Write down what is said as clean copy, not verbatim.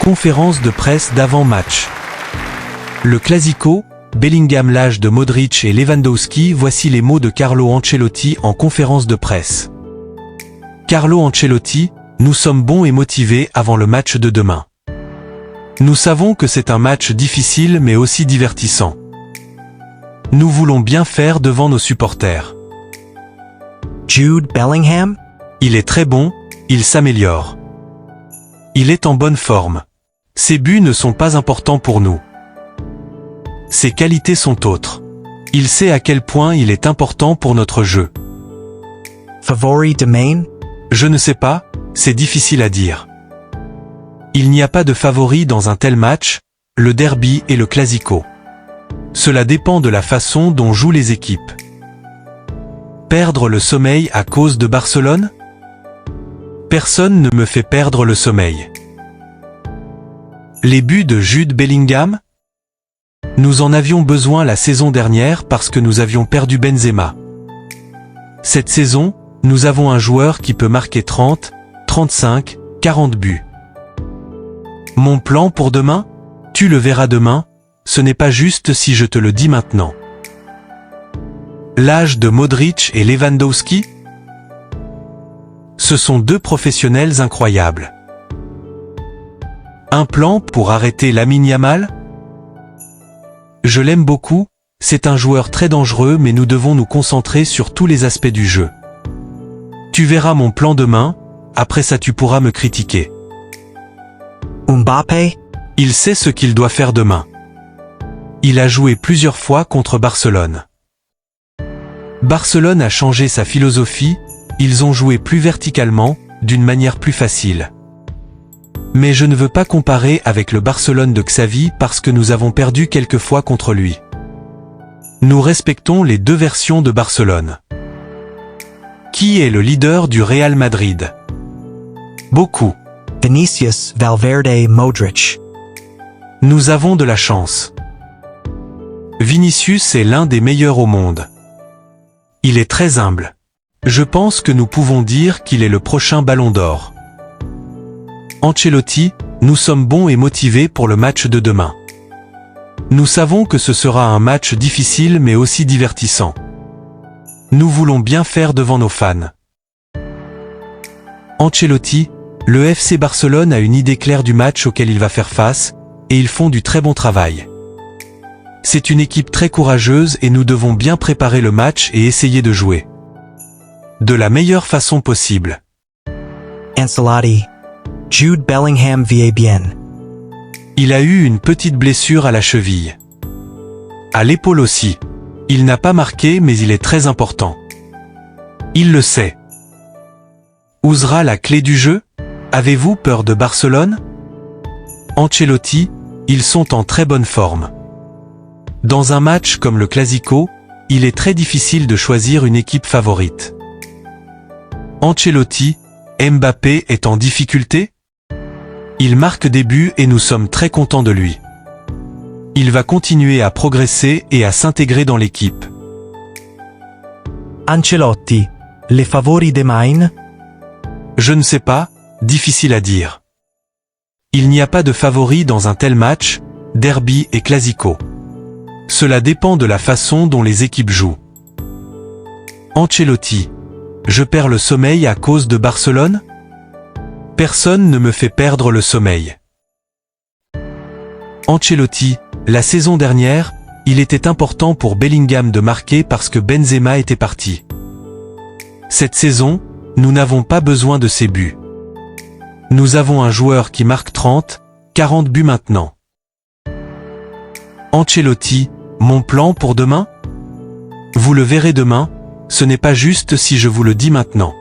Conférence de presse d'avant-match. Le Clasico, Bellingham, l'âge de Modric et Lewandowski, voici les mots de Carlo Ancelotti en conférence de presse. Carlo Ancelotti, nous sommes bons et motivés avant le match de demain. Nous savons que c'est un match difficile mais aussi divertissant. Nous voulons bien faire devant nos supporters. Jude Bellingham? Il est très bon, il s'améliore. Il est en bonne forme. Ses buts ne sont pas importants pour nous. Ses qualités sont autres. Il sait à quel point il est important pour notre jeu. Favori de main? Je ne sais pas, c'est difficile à dire. Il n'y a pas de favori dans un tel match, le derby et le clasico. Cela dépend de la façon dont jouent les équipes. Perdre le sommeil à cause de Barcelone? Personne ne me fait perdre le sommeil. Les buts de Jude Bellingham? Nous en avions besoin la saison dernière parce que nous avions perdu Benzema. Cette saison, nous avons un joueur qui peut marquer 30, 35, 40 buts. Mon plan pour demain? Tu le verras demain, ce n'est pas juste si je te le dis maintenant. L'âge de Modric et Lewandowski? Ce sont deux professionnels incroyables. Un plan pour arrêter Lamine Yamal? Je l'aime beaucoup, c'est un joueur très dangereux mais nous devons nous concentrer sur tous les aspects du jeu. Tu verras mon plan demain, après ça tu pourras me critiquer. Mbappé? Il sait ce qu'il doit faire demain. Il a joué plusieurs fois contre Barcelone. Barcelone a changé sa philosophie, ils ont joué plus verticalement, d'une manière plus facile. Mais je ne veux pas comparer avec le Barcelone de Xavi parce que nous avons perdu quelques fois contre lui. Nous respectons les deux versions de Barcelone. Qui est le leader du Real Madrid? Beaucoup. Vinicius, Valverde, Modric. Nous avons de la chance. Vinicius est l'un des meilleurs au monde. Il est très humble. Je pense que nous pouvons dire qu'il est le prochain Ballon d'Or. Ancelotti, nous sommes bons et motivés pour le match de demain. Nous savons que ce sera un match difficile mais aussi divertissant. Nous voulons bien faire devant nos fans. Ancelotti, le FC Barcelone a une idée claire du match auquel il va faire face, et ils font du très bon travail. C'est une équipe très courageuse et nous devons bien préparer le match et essayer de jouer de la meilleure façon possible. Ancelotti. Jude Bellingham va bien. Il a eu une petite blessure à la cheville. À l'épaule aussi. Il n'a pas marqué mais il est très important. Il le sait. Où sera la clé du jeu? Avez-vous peur de Barcelone? Ancelotti, ils sont en très bonne forme. Dans un match comme le Clasico, il est très difficile de choisir une équipe favorite. Ancelotti, Mbappé est en difficulté? Il marque des buts et nous sommes très contents de lui. Il va continuer à progresser et à s'intégrer dans l'équipe. Ancelotti. Les favoris de main? Je ne sais pas, difficile à dire. Il n'y a pas de favori dans un tel match, derby et clasico. Cela dépend de la façon dont les équipes jouent. Ancelotti. Je perds le sommeil à cause de Barcelone? Personne ne me fait perdre le sommeil. Ancelotti, la saison dernière, il était important pour Bellingham de marquer parce que Benzema était parti. Cette saison, nous n'avons pas besoin de ses buts. Nous avons un joueur qui marque 30, 40 buts maintenant. Ancelotti, mon plan pour demain? Vous le verrez demain, ce n'est pas juste si je vous le dis maintenant.